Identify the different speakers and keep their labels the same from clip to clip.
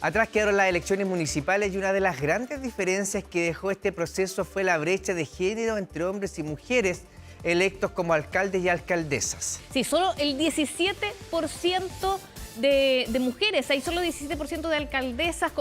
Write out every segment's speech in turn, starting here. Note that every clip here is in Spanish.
Speaker 1: Atrás quedaron las elecciones municipales y una de las grandes diferencias que dejó este proceso fue la brecha de género entre hombres y mujeres electos como alcaldes y alcaldesas.
Speaker 2: Sí, solo el 17% de mujeres, hay solo 17% de alcaldesas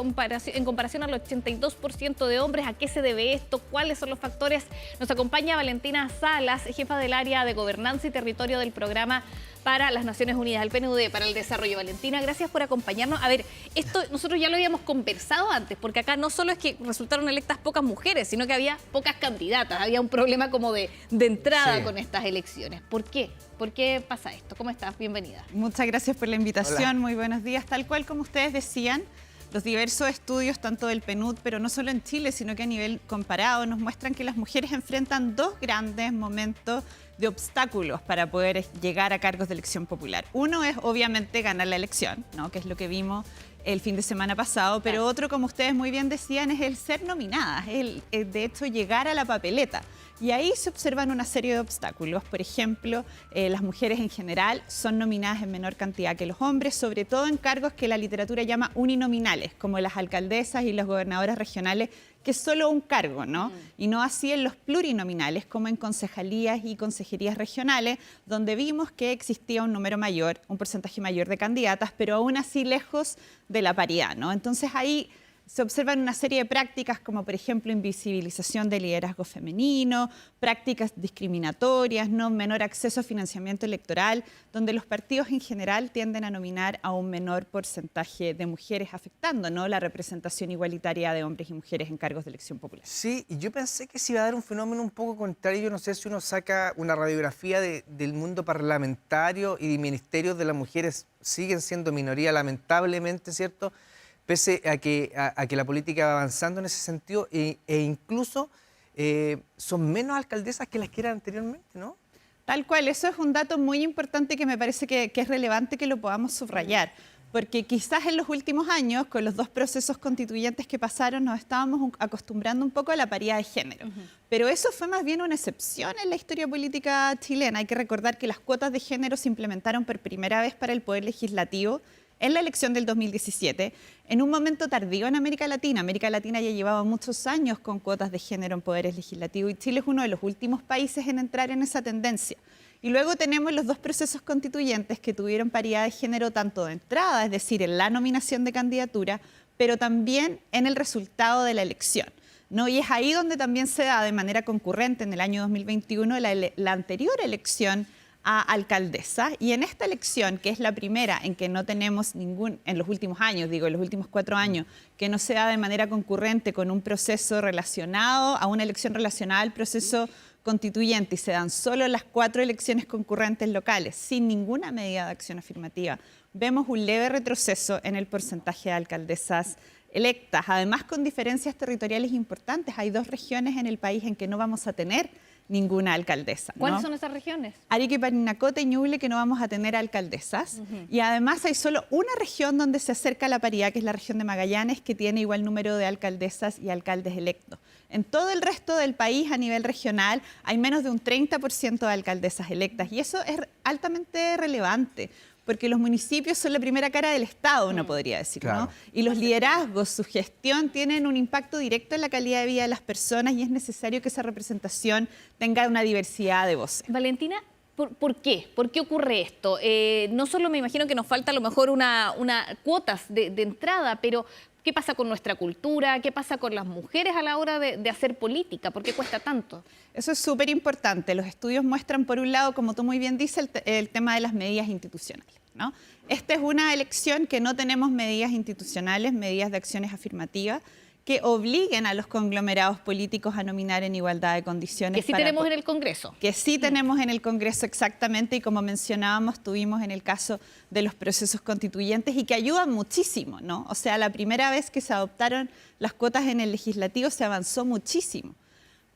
Speaker 2: en comparación al 82% de hombres. ¿A qué se debe esto? ¿Cuáles son los factores? Nos acompaña Valentina Salas, jefa del área de Gobernanza y Territorio del Programa para las Naciones Unidas, el PNUD para el Desarrollo. Valentina, gracias por acompañarnos. A ver, esto nosotros ya lo habíamos conversado antes, porque acá no solo es que resultaron electas pocas mujeres, sino que había pocas candidatas, había un problema como de entrada con estas elecciones. ¿Por qué? ¿Por qué pasa esto? ¿Cómo estás? Bienvenida.
Speaker 3: Muchas gracias por la invitación.
Speaker 1: Hola.
Speaker 3: Muy buenos días. Tal cual como ustedes decían, los diversos estudios, tanto del PNUD, pero no solo en Chile, sino que a nivel comparado, nos muestran que las mujeres enfrentan dos grandes momentos de obstáculos para poder llegar a cargos de elección popular. Uno es obviamente ganar la elección, ¿no? Que es lo que vimos el fin de semana pasado, pero otro, como ustedes muy bien decían, es el ser nominadas, el de hecho llegar a la papeleta. Y ahí se observan una serie de obstáculos. Por ejemplo, las mujeres en general son nominadas en menor cantidad que los hombres, sobre todo en cargos que la literatura llama uninominales, como las alcaldesas y las gobernadoras regionales, que es solo un cargo, ¿no? Y no así en los plurinominales, como en concejalías y consejerías regionales, donde vimos que existía un número mayor, un porcentaje mayor de candidatas, pero aún así lejos de la paridad, ¿no? Entonces ahí se observan una serie de prácticas como, por ejemplo, invisibilización de liderazgo femenino, prácticas discriminatorias, ¿no? Menor acceso a financiamiento electoral, donde los partidos en general tienden a nominar a un menor porcentaje de mujeres, afectando, ¿no? La representación igualitaria de hombres y mujeres en cargos de elección popular.
Speaker 1: Sí, y yo pensé que se iba a dar un fenómeno un poco contrario. Yo no sé si uno saca una radiografía del mundo parlamentario y de ministerios de las mujeres siguen siendo minoría, lamentablemente, ¿cierto? Pese a que la política va avanzando en ese sentido e incluso son menos alcaldesas que las que eran anteriormente, ¿no?
Speaker 3: Tal cual, eso es un dato muy importante que me parece que es relevante que lo podamos subrayar, porque quizás en los últimos años, con los dos procesos constituyentes que pasaron, nos estábamos acostumbrando un poco a la paridad de género. Pero eso fue más bien una excepción en la historia política chilena. Hay que recordar que las cuotas de género se implementaron por primera vez para el Poder Legislativo en la elección del 2017, en un momento tardío en América Latina. América Latina ya llevaba muchos años con cuotas de género en poderes legislativos y Chile es uno de los últimos países en entrar en esa tendencia. Y luego tenemos los dos procesos constituyentes que tuvieron paridad de género tanto de entrada, es decir, en la nominación de candidatura, pero también en el resultado de la elección, ¿no? Y es ahí donde también se da de manera concurrente en el año 2021 la anterior elección a alcaldesa, y en esta elección, que es la primera en que no tenemos en los últimos años, digo, en los últimos 4 años, que no se da de manera concurrente con un proceso relacionado, a una elección relacionada al proceso constituyente, y se dan solo las 4 elecciones concurrentes locales, sin ninguna medida de acción afirmativa, vemos un leve retroceso en el porcentaje de alcaldesas electas, además con diferencias territoriales importantes. Hay 2 regiones en el país en que no vamos a tener ninguna alcaldesa, ¿no?
Speaker 2: ¿Cuáles son esas regiones?
Speaker 3: Arica, Parinacota y Ñuble, que no vamos a tener alcaldesas. Y además hay solo una región donde se acerca la paridad, que es la región de Magallanes, que tiene igual número de alcaldesas y alcaldes electos. En todo el resto del país, a nivel regional, hay menos de un 30% de alcaldesas electas. Y eso es altamente relevante, porque los municipios son la primera cara del Estado, uno podría decir,
Speaker 1: claro,
Speaker 3: ¿no? Y los liderazgos, su gestión, tienen un impacto directo en la calidad de vida de las personas y es necesario que esa representación tenga una diversidad de voces.
Speaker 2: Valentina, ¿por qué? ¿Por qué ocurre esto? No solo me imagino que nos falta a lo mejor una cuotas de entrada, pero ¿qué pasa con nuestra cultura? ¿Qué pasa con las mujeres a la hora de hacer política? ¿Por qué cuesta tanto?
Speaker 3: Eso es súper importante. Los estudios muestran, por un lado, como tú muy bien dices, el tema de las medidas institucionales, ¿no? Esta es una elección que no tenemos medidas institucionales, medidas de acciones afirmativas, que obliguen a los conglomerados políticos a nominar en igualdad de condiciones.
Speaker 2: Que sí tenemos en el Congreso.
Speaker 3: Que sí tenemos en el Congreso, exactamente, y como mencionábamos, tuvimos en el caso de los procesos constituyentes y que ayudan muchísimo, ¿no? O sea, la primera vez que se adoptaron las cuotas en el legislativo se avanzó muchísimo.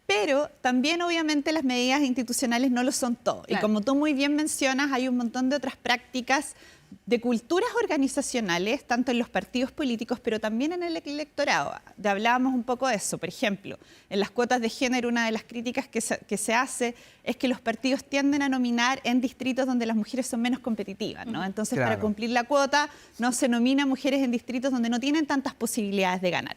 Speaker 3: Pero también, obviamente, las medidas institucionales no lo son todo. Claro. Y como tú muy bien mencionas, hay un montón de otras prácticas de culturas organizacionales, tanto en los partidos políticos, pero también en el electorado. Hablábamos un poco de eso. Por ejemplo, en las cuotas de género, una de las críticas que se hace es que los partidos tienden a nominar en distritos donde las mujeres son menos competitivas, ¿no? Entonces,
Speaker 1: Claro.
Speaker 3: para cumplir la cuota, no se nomina mujeres en distritos donde no tienen tantas posibilidades de ganar.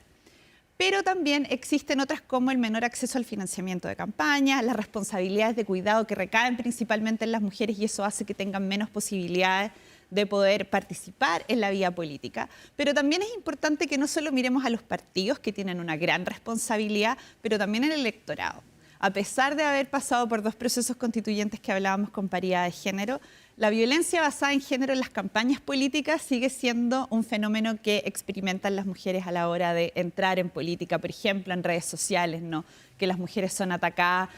Speaker 3: Pero también existen otras como el menor acceso al financiamiento de campañas, las responsabilidades de cuidado que recaen principalmente en las mujeres y eso hace que tengan menos posibilidades de poder participar en la vida política. Pero también es importante que no solo miremos a los partidos, que tienen una gran responsabilidad, pero también el electorado. A pesar de haber pasado por 2 procesos constituyentes que hablábamos con paridad de género, la violencia basada en género en las campañas políticas sigue siendo un fenómeno que experimentan las mujeres a la hora de entrar en política, por ejemplo, en redes sociales, ¿no? Que las mujeres son atacadas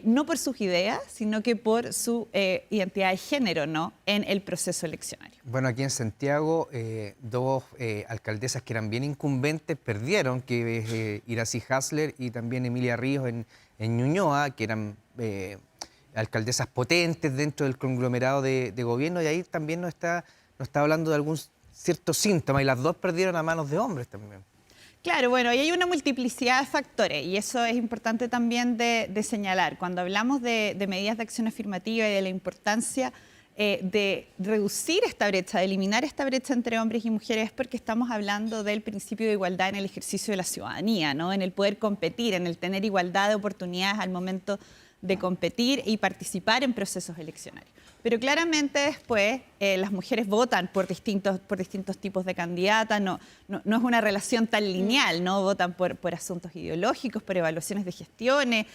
Speaker 3: no por sus ideas, sino que por su identidad de género, ¿no? En el proceso eleccionario.
Speaker 1: Bueno, aquí en Santiago, 2 alcaldesas que eran bien incumbentes perdieron, que es Iracy Hasler y también Emilia Ríos en Ñuñoa, que eran alcaldesas potentes dentro del conglomerado de gobierno, y ahí también nos está hablando de algún cierto síntoma, y las 2 perdieron a manos de hombres también.
Speaker 3: Claro, bueno, y hay una multiplicidad de factores y eso es importante también de señalar. Cuando hablamos de medidas de acción afirmativa y de la importancia de reducir esta brecha, de eliminar esta brecha entre hombres y mujeres, es porque estamos hablando del principio de igualdad en el ejercicio de la ciudadanía, ¿no? En el poder competir, en el tener igualdad de oportunidades al momento de competir y participar en procesos eleccionarios. Pero claramente después las mujeres votan por distintos tipos de candidatas, no es una relación tan lineal, ¿no? Votan por asuntos ideológicos, por evaluaciones de gestiones,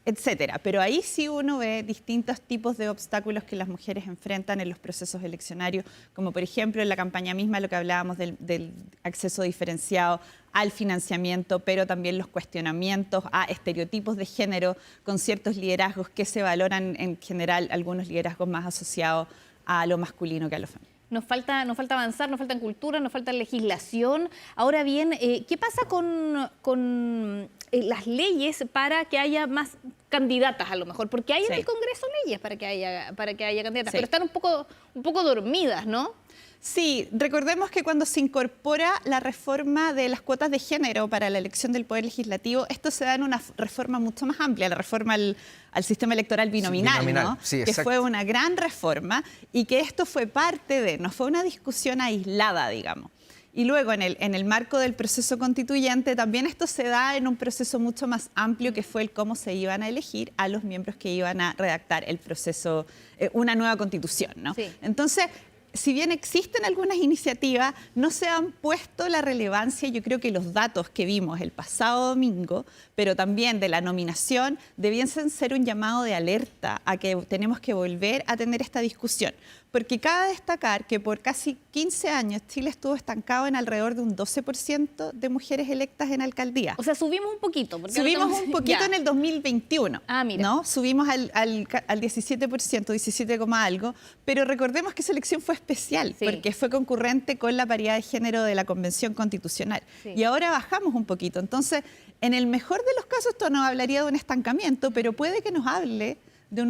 Speaker 3: etcétera. Pero ahí sí uno ve distintos tipos de obstáculos que las mujeres enfrentan en los procesos eleccionarios, como por ejemplo en la campaña misma, lo que hablábamos del acceso diferenciado al financiamiento, pero también los cuestionamientos a estereotipos de género con ciertos liderazgos que se valoran en general, algunos liderazgos más asociados a lo masculino que a lo femenino.
Speaker 2: Nos falta avanzar, nos falta cultura, nos falta legislación. Ahora bien, ¿qué pasa con las leyes para que haya más candidatas a lo mejor? Porque hay en el Congreso leyes para que haya candidatas, pero están un poco dormidas, ¿no?
Speaker 3: Sí, recordemos que cuando se incorpora la reforma de las cuotas de género para la elección del Poder Legislativo, esto se da en una reforma mucho más amplia, la reforma al sistema electoral binominal, ¿no?
Speaker 1: Sí,
Speaker 3: que fue una gran reforma y que esto fue parte de, no fue una discusión aislada, digamos. Y luego en el marco del proceso constituyente también esto se da en un proceso mucho más amplio que fue el cómo se iban a elegir a los miembros que iban a redactar el proceso, una nueva constitución, ¿no?
Speaker 2: Sí.
Speaker 3: Entonces, si bien existen algunas iniciativas, no se han puesto la relevancia, yo creo que los datos que vimos el pasado domingo, pero también de la nominación, debiesen ser un llamado de alerta a que tenemos que volver a tener esta discusión. Porque cabe destacar que por casi 15 años Chile estuvo estancado en alrededor de un 12% de mujeres electas en alcaldía.
Speaker 2: O sea, subimos un poquito.
Speaker 3: Subimos un poquito en el 2021,
Speaker 2: mira.
Speaker 3: ¿no? Subimos al 17%, 17, algo, pero recordemos que esa elección fue especial, porque fue concurrente con la paridad de género de la Convención Constitucional. Sí. Y ahora bajamos un poquito. Entonces, en el mejor de los casos, esto nos hablaría de un estancamiento, pero puede que nos hable de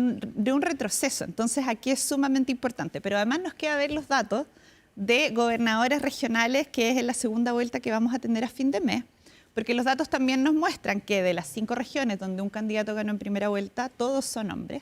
Speaker 3: un retroceso. Entonces, aquí es sumamente importante. Pero además nos queda ver los datos de gobernadores regionales, que es en la segunda vuelta que vamos a tener a fin de mes, porque los datos también nos muestran que de las 5 regiones donde un candidato ganó en primera vuelta, todos son hombres.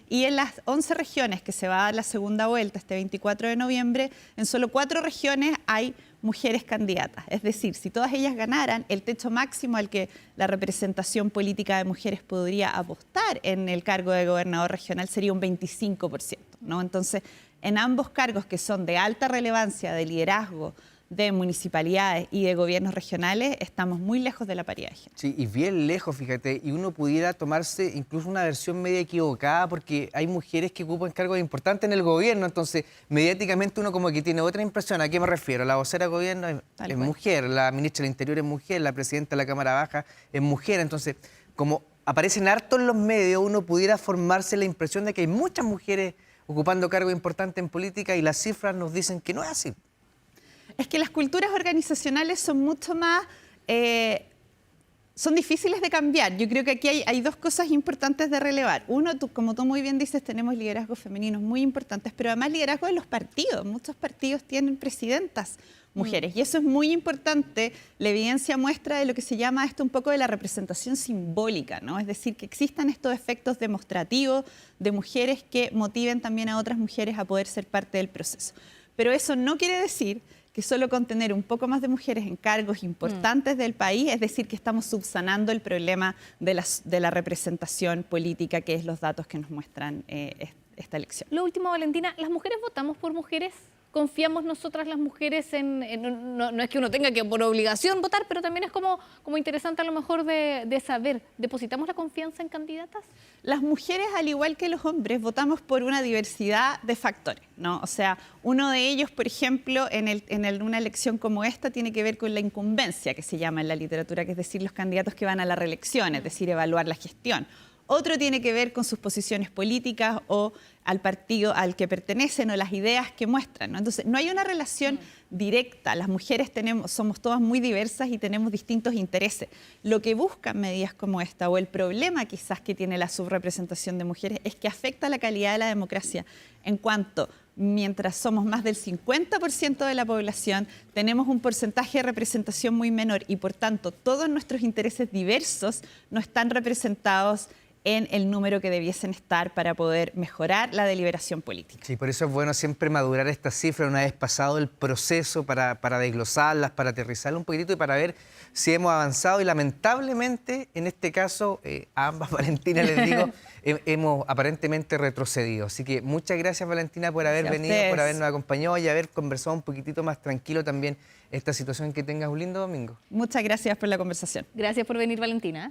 Speaker 3: Y en las 11 regiones que se va a dar la segunda vuelta este 24 de noviembre, en solo 4 regiones hay mujeres candidatas. Es decir, si todas ellas ganaran, el techo máximo al que la representación política de mujeres podría apostar en el cargo de gobernador regional sería un 25%, ¿no? Entonces, en ambos cargos que son de alta relevancia, de liderazgo, de municipalidades y de gobiernos regionales, estamos muy lejos de la paridad de género.
Speaker 1: Sí, y bien lejos, fíjate, y uno pudiera tomarse incluso una versión media equivocada porque hay mujeres que ocupan cargos importantes en el gobierno, entonces mediáticamente uno como que tiene otra impresión. ¿A qué me refiero? La vocera de gobierno es mujer, la ministra del Interior es mujer, la presidenta de la Cámara Baja es mujer, entonces como aparecen harto en los medios, uno pudiera formarse la impresión de que hay muchas mujeres ocupando cargos importantes en política y las cifras nos dicen que no es así.
Speaker 3: Es que las culturas organizacionales son mucho más son difíciles de cambiar. Yo creo que aquí hay dos cosas importantes de relevar. Uno, como tú muy bien dices, tenemos liderazgos femeninos muy importantes, pero además liderazgo de los partidos. Muchos partidos tienen presidentas mujeres y eso es muy importante. La evidencia muestra de lo que se llama esto un poco de la representación simbólica, ¿no? Es decir, que existan estos efectos demostrativos de mujeres que motiven también a otras mujeres a poder ser parte del proceso. Pero eso no quiere decir que solo con tener un poco más de mujeres en cargos importantes del país, es decir, que estamos subsanando el problema de la representación política, que es los datos que nos muestran esta elección.
Speaker 2: Lo último, Valentina, ¿las mujeres votamos por mujeres? ¿Confiamos nosotras las mujeres no es que uno tenga que por obligación votar, pero también es como interesante a lo mejor de saber, ¿depositamos la confianza en candidatas?
Speaker 3: Las mujeres, al igual que los hombres, votamos por una diversidad de factores, ¿no? O sea, uno de ellos, por ejemplo, en una elección como esta, tiene que ver con la incumbencia, que se llama en la literatura, que es decir, los candidatos que van a la reelección, es decir, evaluar la gestión. Otro tiene que ver con sus posiciones políticas o al partido al que pertenecen o las ideas que muestran, ¿no? Entonces, no hay una relación directa. Las mujeres somos todas muy diversas y tenemos distintos intereses. Lo que buscan medidas como esta o el problema quizás que tiene la subrepresentación de mujeres es que afecta la calidad de la democracia en cuanto mientras somos más del 50% de la población, tenemos un porcentaje de representación muy menor y por tanto todos nuestros intereses diversos no están representados en el número que debiesen estar para poder mejorar la deliberación política.
Speaker 1: Sí, por eso es bueno siempre madurar estas cifras una vez pasado el proceso para desglosarlas, para aterrizarlas un poquitito y para ver si hemos avanzado. Y lamentablemente, en este caso, a ambas Valentina les digo, hemos aparentemente retrocedido. Así que muchas gracias, Valentina, por haber venido, por habernos acompañado y haber conversado un poquitito más tranquilo también esta situación. Que tengas un lindo domingo.
Speaker 3: Muchas gracias por la conversación.
Speaker 2: Gracias por venir, Valentina.